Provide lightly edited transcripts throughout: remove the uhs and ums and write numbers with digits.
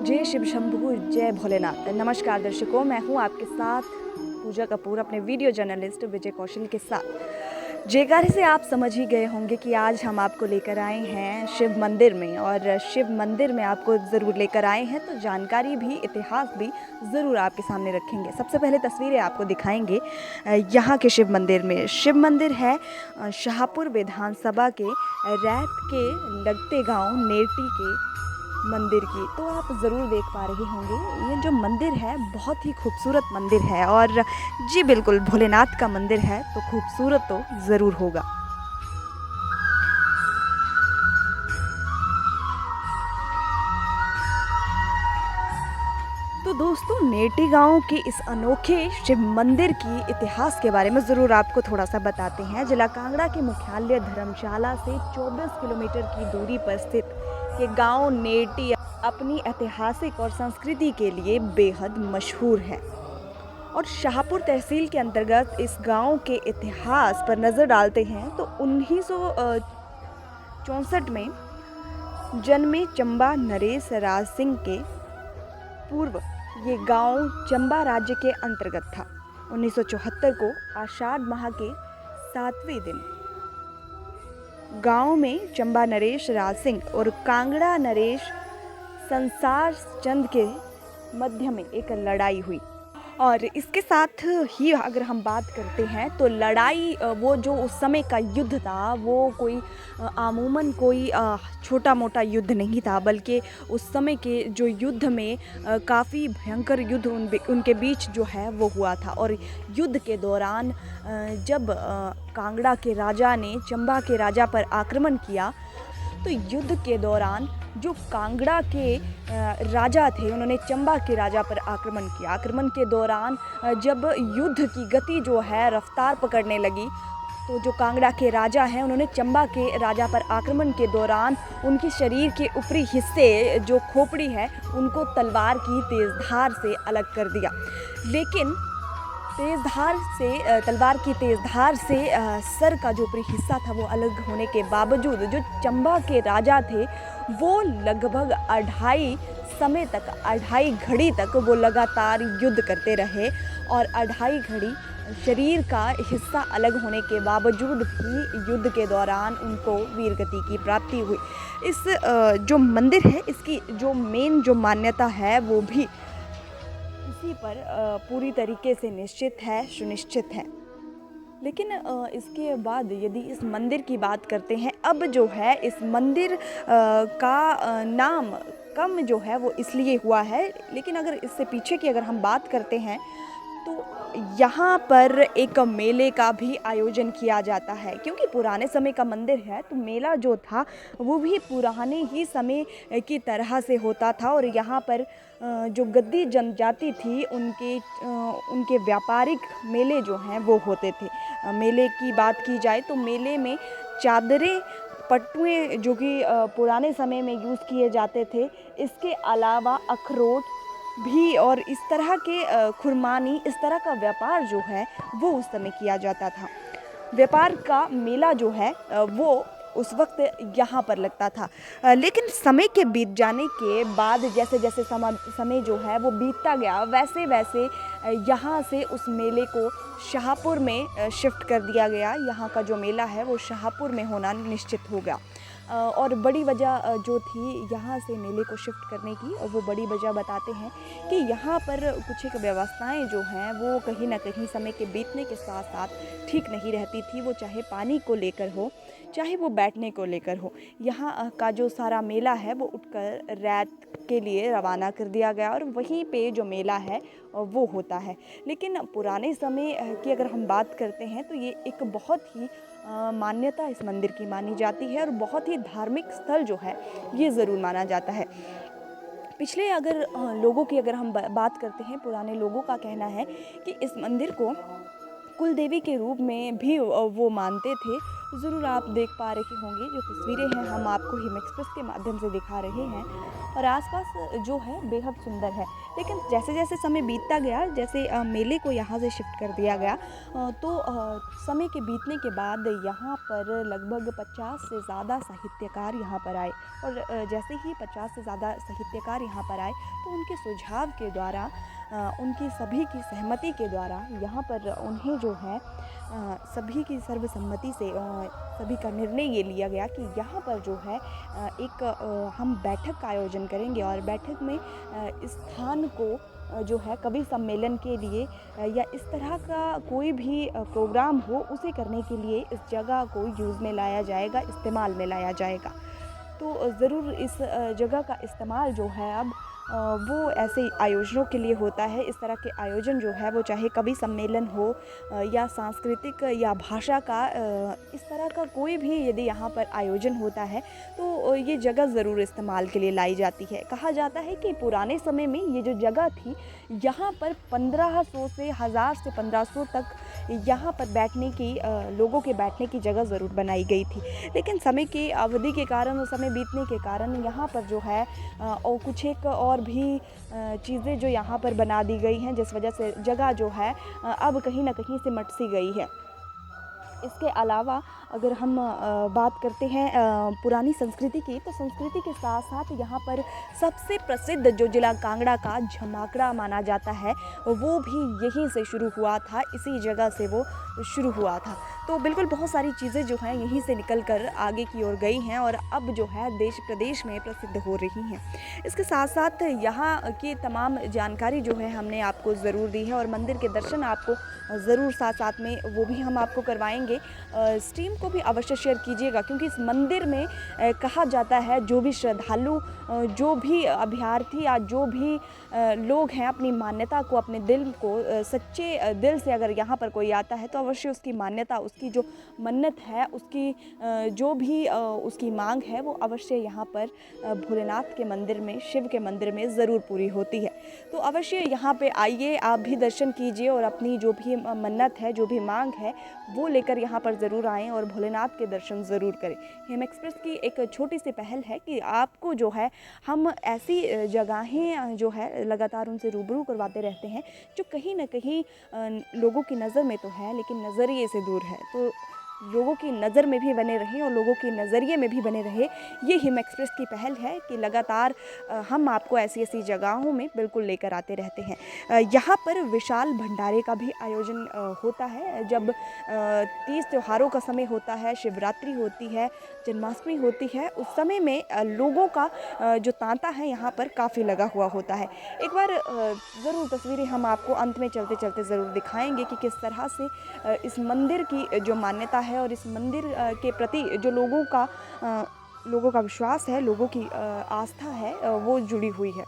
जय शिव शंभू, जय भोलेनाथ। नमस्कार दर्शकों, मैं हूं आपके साथ पूजा कपूर अपने वीडियो जर्नलिस्ट विजय कौशल के साथ। जयकारे से आप समझ ही गए होंगे कि आज हम आपको लेकर आए हैं शिव मंदिर में, और शिव मंदिर में आपको ज़रूर लेकर आए हैं तो जानकारी भी, इतिहास भी ज़रूर आपके सामने रखेंगे। सबसे पहले तस्वीरें आपको दिखाएंगे यहाँ के शिव मंदिर में। शिव मंदिर है शाहपुर विधानसभा के रैत के लगते गांव नेटी के मंदिर की। तो आप ज़रूर देख पा रहे होंगे, ये जो मंदिर है बहुत ही खूबसूरत मंदिर है। और जी बिल्कुल, भोलेनाथ का मंदिर है तो खूबसूरत तो ज़रूर होगा। तो दोस्तों, नेटी गांव के इस अनोखे शिव मंदिर की इतिहास के बारे में ज़रूर आपको थोड़ा सा बताते हैं। जिला कांगड़ा के मुख्यालय धर्मशाला से 24 किलोमीटर की दूरी पर स्थित ये गांव नेटी अपनी ऐतिहासिक और संस्कृति के लिए बेहद मशहूर है। और शाहपुर तहसील के अंतर्गत इस गांव के इतिहास पर नज़र डालते हैं तो 1964 में जन्मे चंबा नरेश राज सिंह के पूर्व ये गांव चंबा राज्य के अंतर्गत था। 1974 को आषाढ़ माह के 7वें दिन गांव में चंबा नरेश राज सिंह और कांगड़ा नरेश संसार चंद के मध्य में एक लड़ाई हुई। और इसके साथ ही अगर हम बात करते हैं तो लड़ाई, वो जो उस समय का युद्ध था वो कोई आमूमन कोई छोटा मोटा युद्ध नहीं था, बल्कि उस समय के जो युद्ध में काफ़ी भयंकर युद्ध उनके बीच जो है वो हुआ था। और युद्ध के दौरान जब कांगड़ा के राजा ने चंबा के राजा पर आक्रमण किया, तो युद्ध के दौरान जो कांगड़ा के राजा थे उन्होंने चंबा के राजा पर आक्रमण किया। आक्रमण के दौरान जब युद्ध की गति जो है रफ्तार पकड़ने लगी, तो जो कांगड़ा के राजा हैं उन्होंने चंबा के राजा पर आक्रमण के दौरान उनके शरीर के ऊपरी हिस्से जो खोपड़ी है उनको तलवार की तेज़ धार से अलग कर दिया। लेकिन तलवार की तेज़ धार से सर का जो ऊपरी हिस्सा था वो अलग होने के बावजूद जो चंबा के राजा थे वो लगभग अढ़ाई घड़ी तक वो लगातार युद्ध करते रहे। और अढ़ाई घड़ी शरीर का हिस्सा अलग होने के बावजूद भी युद्ध के दौरान उनको वीरगति की प्राप्ति हुई। इस जो मंदिर है इसकी जो मेन जो मान्यता है वो भी इसी पर पूरी तरीके से सुनिश्चित है। लेकिन इसके बाद यदि इस मंदिर की बात करते हैं, अब जो है इस मंदिर का नाम कम जो है वो इसलिए हुआ है। लेकिन अगर इससे पीछे की अगर हम बात करते हैं तो यहाँ पर एक मेले का भी आयोजन किया जाता है, क्योंकि पुराने समय का मंदिर है तो मेला जो था वो भी पुराने ही समय की तरह से होता था। और यहाँ पर जो गद्दी जनजाति थी उनके व्यापारिक मेले जो हैं वो होते थे। मेले की बात की जाए तो मेले में चादरें, पट्टुएं जो कि पुराने समय में यूज़ किए जाते थे, इसके अलावा अखरोट भी और इस तरह के खुरमानी, इस तरह का व्यापार जो है वो उस समय किया जाता था। व्यापार का मेला जो है वो उस वक्त यहाँ पर लगता था। लेकिन समय के बीत जाने के बाद जैसे जैसे समय जो है वो बीतता गया, वैसे वैसे यहाँ से उस मेले को शाहपुर में शिफ्ट कर दिया गया। यहाँ का जो मेला है वो शाहपुर में होना निश्चित हो गया। और बड़ी वजह जो थी यहाँ से मेले को शिफ्ट करने की, और वो बड़ी वजह बताते हैं कि यहाँ पर कुछ एक व्यवस्थाएं जो हैं वो कहीं ना कहीं समय के बीतने के साथ साथ ठीक नहीं रहती थी। वो चाहे पानी को लेकर हो, चाहे वो बैठने को लेकर हो। यहाँ का जो सारा मेला है वो उठकर रैत के लिए रवाना कर दिया गया और वहीं पे जो मेला है वो होता है। लेकिन पुराने समय की अगर हम बात करते हैं तो ये एक बहुत ही मान्यता इस मंदिर की मानी जाती है और बहुत ही धार्मिक स्थल जो है ये ज़रूर माना जाता है। पिछले अगर लोगों की अगर हम बात करते हैं, पुराने लोगों का कहना है कि इस मंदिर को कुल देवी के रूप में भी वो मानते थे। ज़रूर आप देख पा रहे होंगे जो तस्वीरें हैं हम आपको हिम एक्सप्रेस के माध्यम से दिखा रहे हैं। और आसपास जो है बेहद सुंदर है। लेकिन जैसे-जैसे समय बीतता गया, जैसे मेले को यहाँ से शिफ्ट कर दिया गया, तो समय के बीतने के बाद यहाँ पर लगभग 50 से ज़्यादा साहित्यकार यहाँ पर आए और जैसे ही 50 से ज़्यादा साहित्यकार यहाँ पर आए तो उनके सुझाव के द्वारा, उनकी सभी की सहमति के द्वारा यहाँ पर उन्हें जो है सभी की सर्वसम्मति से सभी का निर्णय ये लिया गया कि यहाँ पर जो है एक हम बैठक का आयोजन करेंगे और बैठक में इस स्थान को जो है कवि सम्मेलन के लिए या इस तरह का कोई भी प्रोग्राम हो उसे करने के लिए इस जगह को यूज़ में लाया जाएगा, इस्तेमाल में लाया जाएगा। तो ज़रूर इस जगह का इस्तेमाल जो है अब वो ऐसे आयोजनों के लिए होता है। इस तरह के आयोजन जो है वो चाहे कवि सम्मेलन हो या सांस्कृतिक या भाषा का, इस तरह का कोई भी यदि यहाँ पर आयोजन होता है तो ये जगह ज़रूर इस्तेमाल के लिए लाई जाती है। कहा जाता है कि पुराने समय में ये जो जगह थी यहाँ पर 1500 से 1000 से 1500 तक यहाँ पर बैठने की लोगों के बैठने की जगह ज़रूर बनाई गई थी। लेकिन समय की अवधि के कारण और समय बीतने के कारण यहाँ पर जो है और कुछ एक और भी चीज़ें जो यहाँ पर बना दी गई हैं, जिस वजह से जगह जो है अब कहीं न कहीं सिमट सी गई है। इसके अलावा अगर हम बात करते हैं पुरानी संस्कृति की, तो संस्कृति के साथ साथ यहाँ पर सबसे प्रसिद्ध जो ज़िला कांगड़ा का झमाकड़ा माना जाता है वो भी यहीं से शुरू हुआ था, इसी जगह से वो शुरू हुआ था। तो बिल्कुल बहुत सारी चीज़ें जो हैं यहीं से निकल कर आगे की ओर गई हैं और अब जो है देश प्रदेश में प्रसिद्ध हो रही हैं। इसके साथ साथ यहाँ की तमाम जानकारी जो है हमने आपको ज़रूर दी है और मंदिर के दर्शन आपको ज़रूर साथ साथ में वो भी हम आपको करवाएंगे। स्ट्रीम को भी अवश्य शेयर कीजिएगा क्योंकि इस मंदिर में कहा जाता है जो भी श्रद्धालु, जो भी अभ्यर्थी या जो भी लोग हैं अपनी मान्यता को, अपने दिल को सच्चे दिल से अगर यहाँ पर कोई आता है तो अवश्य उसकी मान्यता, उसकी जो मन्नत है, उसकी जो भी उसकी मांग है वो अवश्य यहाँ पर भोलेनाथ के मंदिर में, शिव के मंदिर में ज़रूर पूरी होती है। तो अवश्य यहाँ पे आइए, आप भी दर्शन कीजिए और अपनी जो भी मन्नत है, जो भी मांग है वो लेकर यहाँ पर ज़रूर आएँ और भोलेनाथ के दर्शन ज़रूर करें। हिम एक्सप्रेस की एक छोटी सी पहल है कि आपको जो है हम ऐसी जगहें जो है लगातार उनसे रूबरू करवाते रहते हैं जो कहीं न कहीं लोगों की नज़र में तो है लेकिन नज़रिए से दूर है। तो लोगों की नज़र में भी बने रहें और लोगों के नज़रिए में भी बने रहे, ये हिम एक्सप्रेस की पहल है कि लगातार हम आपको ऐसी ऐसी जगहों में बिल्कुल लेकर आते रहते हैं। यहाँ पर विशाल भंडारे का भी आयोजन होता है जब तीज त्योहारों का समय होता है, शिवरात्रि होती है, जन्माष्टमी होती है, उस समय में लोगों का जो तांता है यहाँ पर काफ़ी लगा हुआ होता है। एक बार ज़रूर तस्वीरें हम आपको अंत में चलते चलते ज़रूर दिखाएंगे कि किस तरह से इस मंदिर की जो मान्यता है और इस मंदिर के प्रति जो लोगों का विश्वास है, लोगों की आस्था है, वो जुड़ी हुई है।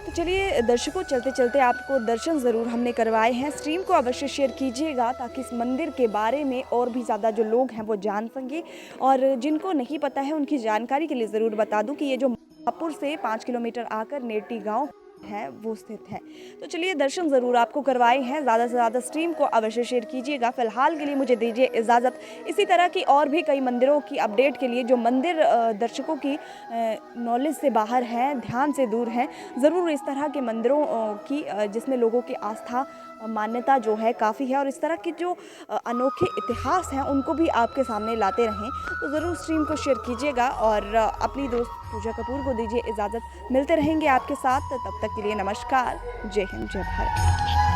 तो चलिए दर्शकों, चलते चलते आपको दर्शन ज़रूर हमने करवाए हैं। स्ट्रीम को अवश्य शेयर कीजिएगा ताकि इस मंदिर के बारे में और भी ज़्यादा जो लोग हैं वो जान सकें और जिनको नहीं पता है उनकी जानकारी के लिए ज़रूर बता दूं कि ये जो महापुर से 5 किलोमीटर आकर नेटी गाँव है वो स्थित है। तो चलिए दर्शन ज़रूर आपको करवाए हैं। ज़्यादा से ज़्यादा स्ट्रीम को अवश्य शेयर कीजिएगा। फ़िलहाल के लिए मुझे दीजिए इजाज़त। इसी तरह की और भी कई मंदिरों की अपडेट के लिए जो मंदिर दर्शकों की नॉलेज से बाहर हैं, ध्यान से दूर हैं, ज़रूर इस तरह के मंदिरों की जिसमें लोगों की आस्था, मान्यता जो है काफ़ी है और इस तरह के जो अनोखे इतिहास हैं उनको भी आपके सामने लाते रहें, तो ज़रूर स्ट्रीम को शेयर कीजिएगा और अपनी दोस्त पूजा कपूर को दीजिए इजाज़त। मिलते रहेंगे आपके साथ, तब तक के लिए नमस्कार। जय हिंद, जय भारत।